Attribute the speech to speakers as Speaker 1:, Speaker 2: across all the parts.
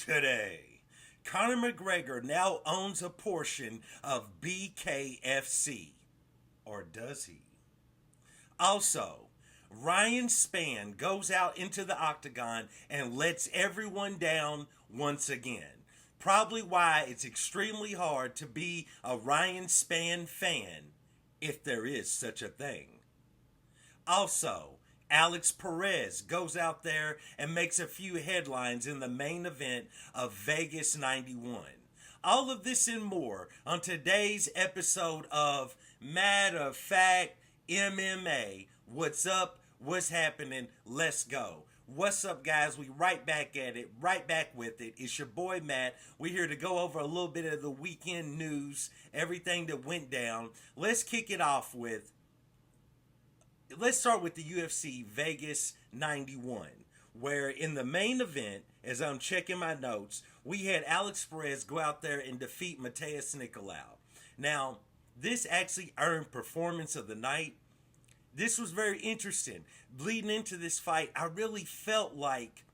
Speaker 1: Today, Conor McGregor now owns a portion of BKFC. Or does he? Also, Ryan Spann goes out into the octagon and lets everyone down once again. Probably why it's extremely hard to be a Ryan Spann fan, if there is such a thing. Also, Alex Perez goes out there and makes a few headlines in the main event of Vegas 91. All of this and more on today's episode of Matter of Fact MMA. What's up? What's happening? Let's go. What's up, guys? We right back at it, right back with it. It's your boy Matt. We're here to go over a little bit of the weekend news, everything that went down. Let's kick it off with let's start with the UFC Vegas 91, where in the main event, as I'm checking my notes, we had Alex Perez go out there and defeat Mateus Nicolau. Now, this actually earned Performance of the Night. This was very interesting. Leading into this fight, I really felt like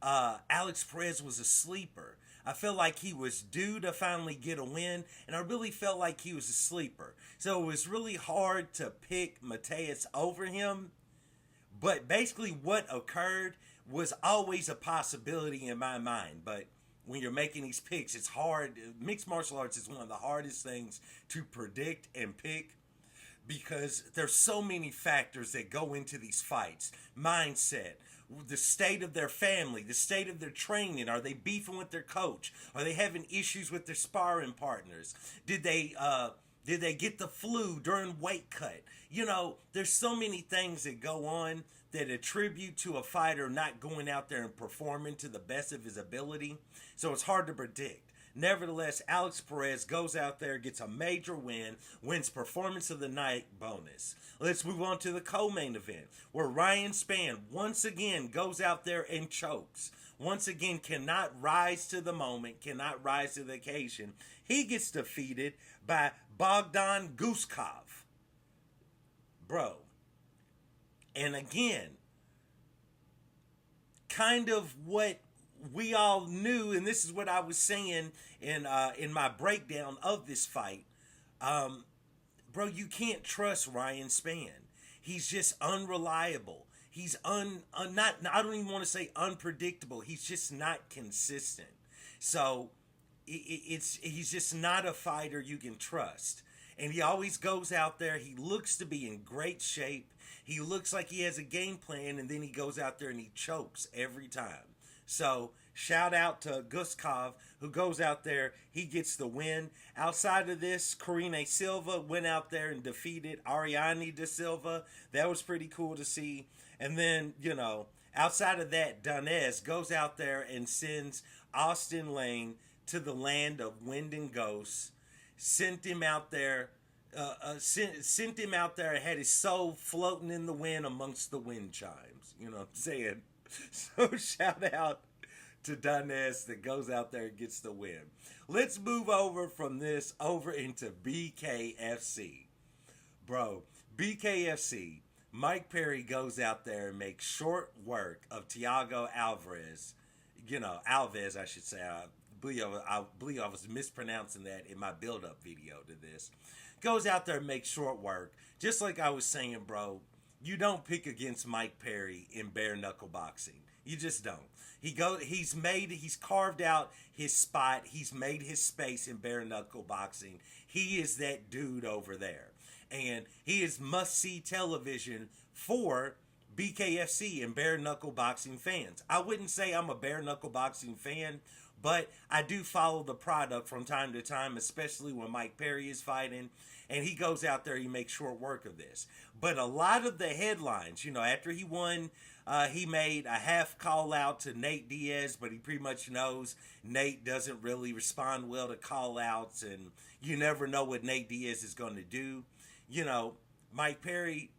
Speaker 1: Alex Perez was a sleeper. I felt like he was due to finally get a win, and I really felt like he was a sleeper. So it was really hard to pick Mateus over him. But basically what occurred was always a possibility in my mind. But when you're making these picks, it's hard. Mixed martial arts is one of the hardest things to predict and pick, because there's so many factors that go into these fights. Mindset, the state of their family, the state of their training. Are they beefing with their coach? Are they having issues with their sparring partners? Did they get the flu during weight cut? You know, there's so many things that go on that attribute to a fighter not going out there and performing to the best of his ability. So it's hard to predict. Nevertheless, Alex Perez goes out there, gets a major win, wins Performance of the Night bonus. Let's move on to the co-main event, where Ryan Spann once again goes out there and chokes. Once again, cannot rise to the moment, cannot rise to the occasion. He gets defeated by Bogdan Guskov. Bro. And again, kind of what we all knew, and this is what I was saying in my breakdown of this fight. Bro, you can't trust Ryan Spann. He's just unreliable. He's not, I don't even want to say unpredictable. He's just not consistent. So he's just not a fighter you can trust. And he always goes out there. He looks to be in great shape. He looks like he has a game plan, and then he goes out there and he chokes every time. So, shout out to Guskov, who goes out there. He gets the win. Outside of this, Karine Silva went out there and defeated Ariane de Silva. That was pretty cool to see. And then, you know, outside of that, Donez goes out there and sends Austin Lane to the land of wind and ghosts. Sent him out there. Sent him out there and had his soul floating in the wind amongst the wind chimes. You know what I'm saying? So shout out to Donez that goes out there and gets the win. Let's move over from this over into BKFC. Bro, BKFC, Mike Perry goes out there and makes short work of Thiago Alvarez. You know, Alves, I should say. I believe I was mispronouncing that in my build-up video to this. Goes out there and makes short work. Just like I was saying, bro, you don't pick against Mike Perry in bare knuckle boxing. You just don't. He's carved out his spot. He's made his space in bare knuckle boxing. He is that dude over there. And he is must-see television for BKFC and bare knuckle boxing fans. I wouldn't say I'm a bare knuckle boxing fan, but I do follow the product from time to time, especially when Mike Perry is fighting. And he goes out there, he makes short work of this. But a lot of the headlines, you know, after he won, he made a half call out to Nate Diaz, but he pretty much knows Nate doesn't really respond well to call outs, and you never know what Nate Diaz is going to do. You know, Mike Perry,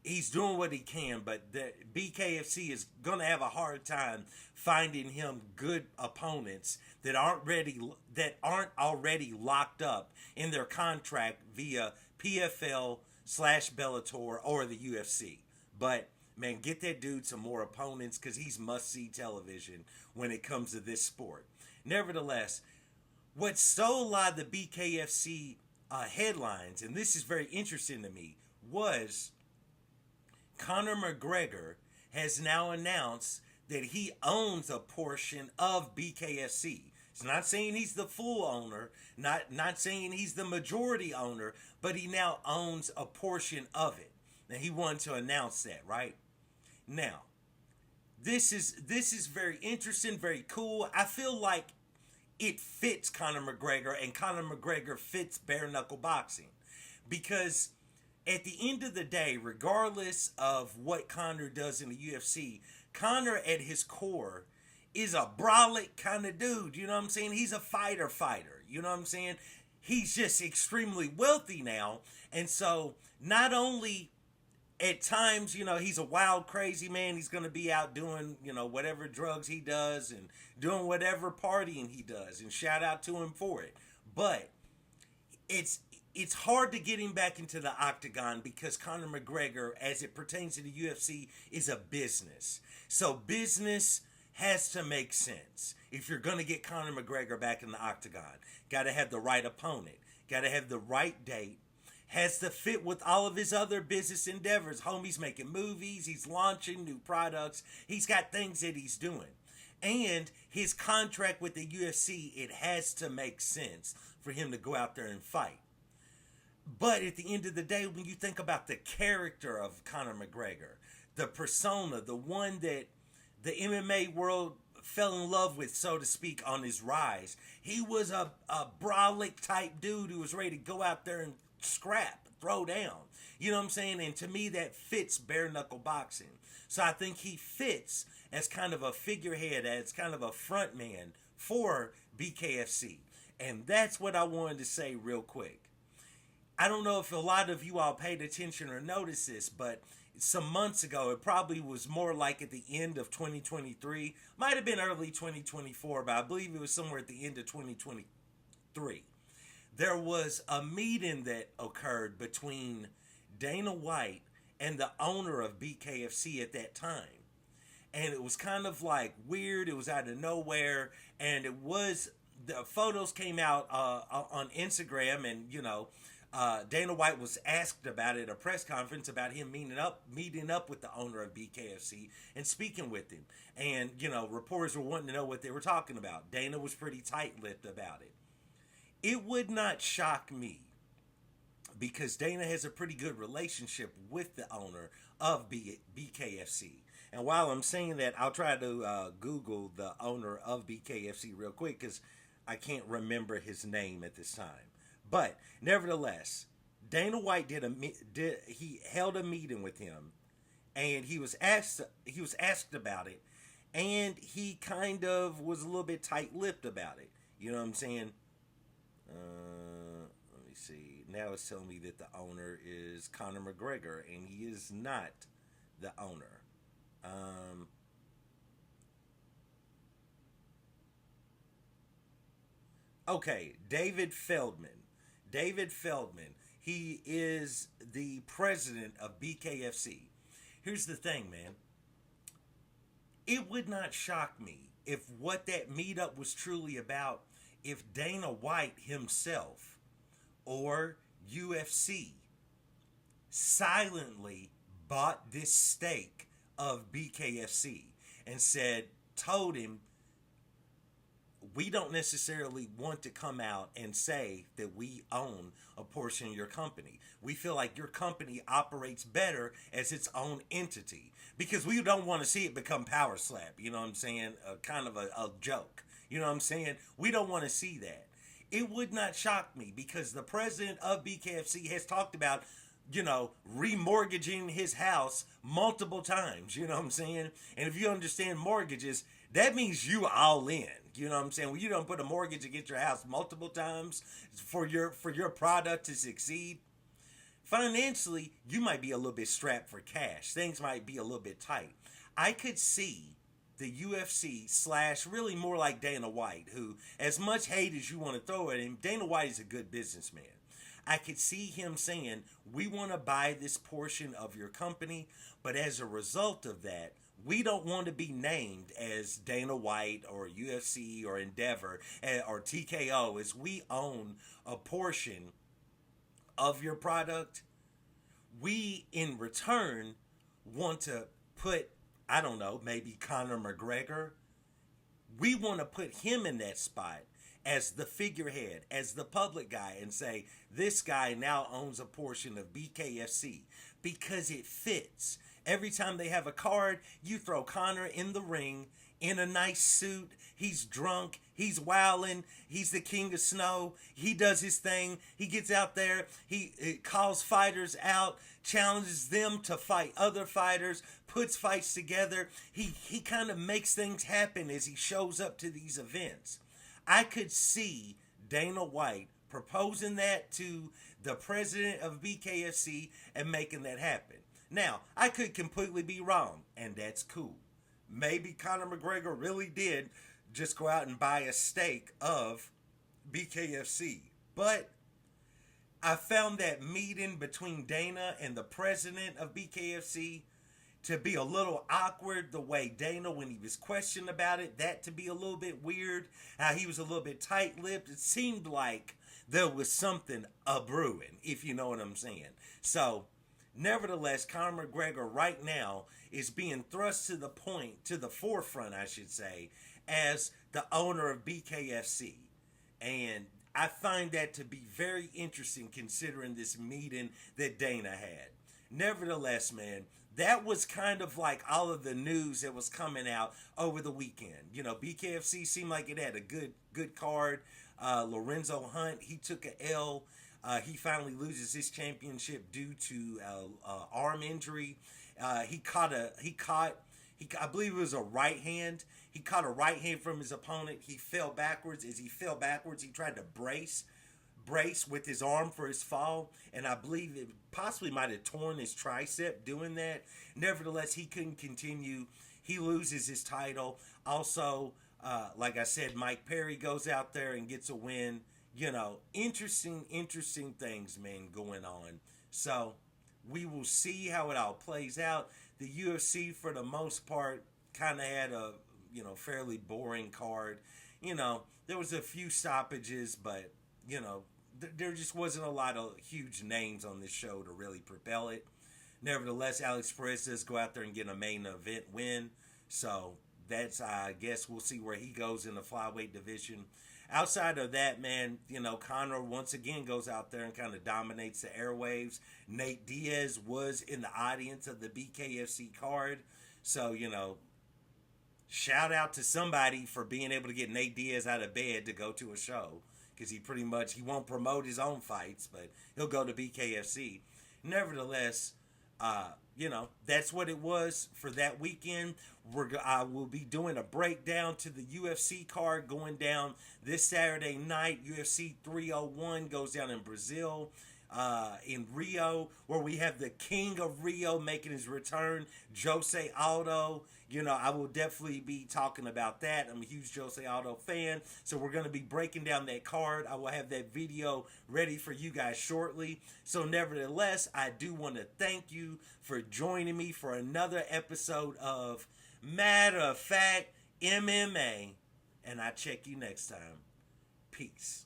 Speaker 1: he's doing what he can, but the BKFC is going to have a hard time finding him good opponents that aren't already locked up in their contract via PFL / Bellator or the UFC. But man, get that dude some more opponents because he's must-see television when it comes to this sport. Nevertheless, what stole a lot of the BKFC headlines, and this is very interesting to me, was Conor McGregor has now announced that he owns a portion of BKFC. It's not saying he's the full owner, not saying he's the majority owner, but he now owns a portion of it. And he wanted to announce that, right? Now, this is very interesting, very cool. I feel like it fits Conor McGregor, and Conor McGregor fits bare knuckle boxing. Because at the end of the day, regardless of what Conor does in the UFC, Conor at his core is a brolic kind of dude. You know what I'm saying? He's a fighter. You know what I'm saying? He's just extremely wealthy now. And so not only at times, you know, he's a wild, crazy man. He's going to be out doing, you know, whatever drugs he does and doing whatever partying he does. And shout out to him for it. But it's hard to get him back into the octagon because Conor McGregor, as it pertains to the UFC, is a business. So business has to make sense. If you're going to get Conor McGregor back in the octagon, got to have the right opponent, got to have the right date, has to fit with all of his other business endeavors. Homie's making movies, he's launching new products, he's got things that he's doing. And his contract with the UFC, it has to make sense for him to go out there and fight. But at the end of the day, when you think about the character of Conor McGregor, the persona, the one that the MMA world fell in love with, so to speak, on his rise, he was a brolic type dude who was ready to go out there and scrap, throw down. You know what I'm saying? And to me, that fits bare knuckle boxing. So I think he fits as kind of a figurehead, as kind of a front man for BKFC. And that's what I wanted to say real quick. I don't know if a lot of you all paid attention or noticed this, but some months ago, it probably was more like at the end of 2023, might have been early 2024, but I believe it was somewhere at the end of 2023. There was a meeting that occurred between Dana White and the owner of BKFC at that time. And it was kind of like weird. It was out of nowhere. And the photos came out on Instagram, and, you know, Dana White was asked about it at a press conference about him meeting up with the owner of BKFC and speaking with him. And, you know, reporters were wanting to know what they were talking about. Dana was pretty tight-lipped about it. It would not shock me, because Dana has a pretty good relationship with the owner of BKFC. And while I'm saying that, I'll try to Google the owner of BKFC real quick, because I can't remember his name at this time. But nevertheless, Dana White he held a meeting with him, and he was asked about it, and he kind of was a little bit tight-lipped about it. You know what I'm saying? Let me see. Now it's telling me that the owner is Conor McGregor, and he is not the owner. Okay, David Feldman. He is the president of BKFC. Here's the thing, man. It would not shock me if what that meetup was truly about, if Dana White himself or UFC silently bought this stake of BKFC and told him, we don't necessarily want to come out and say that we own a portion of your company. We feel like your company operates better as its own entity, because we don't want to see it become Power Slap. You know what I'm saying? Kind of a joke. You know what I'm saying? We don't want to see that. It would not shock me, because the president of BKFC has talked about, you know, remortgaging his house multiple times. You know what I'm saying? And if you understand mortgages, that means you all in. You know what I'm saying? When you don't put a mortgage against your house multiple times for your product to succeed, financially, you might be a little bit strapped for cash. Things might be a little bit tight. I could see the UFC / really more like Dana White, who, as much hate as you want to throw at him, Dana White is a good businessman. I could see him saying, we want to buy this portion of your company, but as a result of that, we don't want to be named as Dana White or UFC or Endeavor or TKO, as we own a portion of your product. We, in return, want to put, I don't know, maybe Conor McGregor. We want to put him in that spot as the figurehead, as the public guy, and say, this guy now owns a portion of BKFC because it fits. Every time they have a card, you throw Conor in the ring in a nice suit. He's drunk. He's wilding. He's the king of snow. He does his thing. He gets out there. He calls fighters out, challenges them to fight other fighters, puts fights together. He kind of makes things happen as he shows up to these events. I could see Dana White proposing that to the president of BKFC and making that happen. Now, I could completely be wrong, and that's cool. Maybe Conor McGregor really did just go out and buy a stake of BKFC. But I found that meeting between Dana and the president of BKFC to be a little awkward. The way Dana, when he was questioned about it, that to be a little bit weird. How he was a little bit tight-lipped. It seemed like there was something a-brewing, if you know what I'm saying. So, nevertheless, Conor McGregor right now is being thrust to the forefront, I should say, as the owner of BKFC. And I find that to be very interesting considering this meeting that Dana had. Nevertheless, man, that was kind of like all of the news that was coming out over the weekend. You know, BKFC seemed like it had a good card. Lorenzo Hunt, he took a L. He finally loses his championship due to arm injury. I believe it was a right hand. He caught a right hand from his opponent. He fell backwards. As he fell backwards, he tried to brace with his arm for his fall, and I believe it possibly might have torn his tricep doing that. Nevertheless, he couldn't continue. He loses his title. Also, like I said, Mike Perry goes out there and gets a win. You know, interesting things, man, going on. So, we will see how it all plays out. The UFC, for the most part, kind of had a, fairly boring card. There was a few stoppages, but, there just wasn't a lot of huge names on this show to really propel it. Nevertheless, Alex Perez does go out there and get a main event win. So, that's, I guess, we'll see where he goes in the flyweight division. Outside of that, man, Conor once again goes out there and kind of dominates the airwaves. Nate Diaz was in the audience of the BKFC card. So, shout out to somebody for being able to get Nate Diaz out of bed to go to a show. Because he won't promote his own fights, but he'll go to BKFC. Nevertheless, that's what it was for that weekend. I will be doing a breakdown to the UFC card going down this Saturday night. UFC 301 goes down in Brazil, in Rio, where we have the King of Rio making his return, Jose Aldo. I will definitely be talking about that. I'm a huge Jose Aldo fan, so we're going to be breaking down that card. I will have that video ready for you guys shortly. So nevertheless, I do want to thank you for joining me for another episode of Matter of Fact MMA, and I'll check you next time. Peace.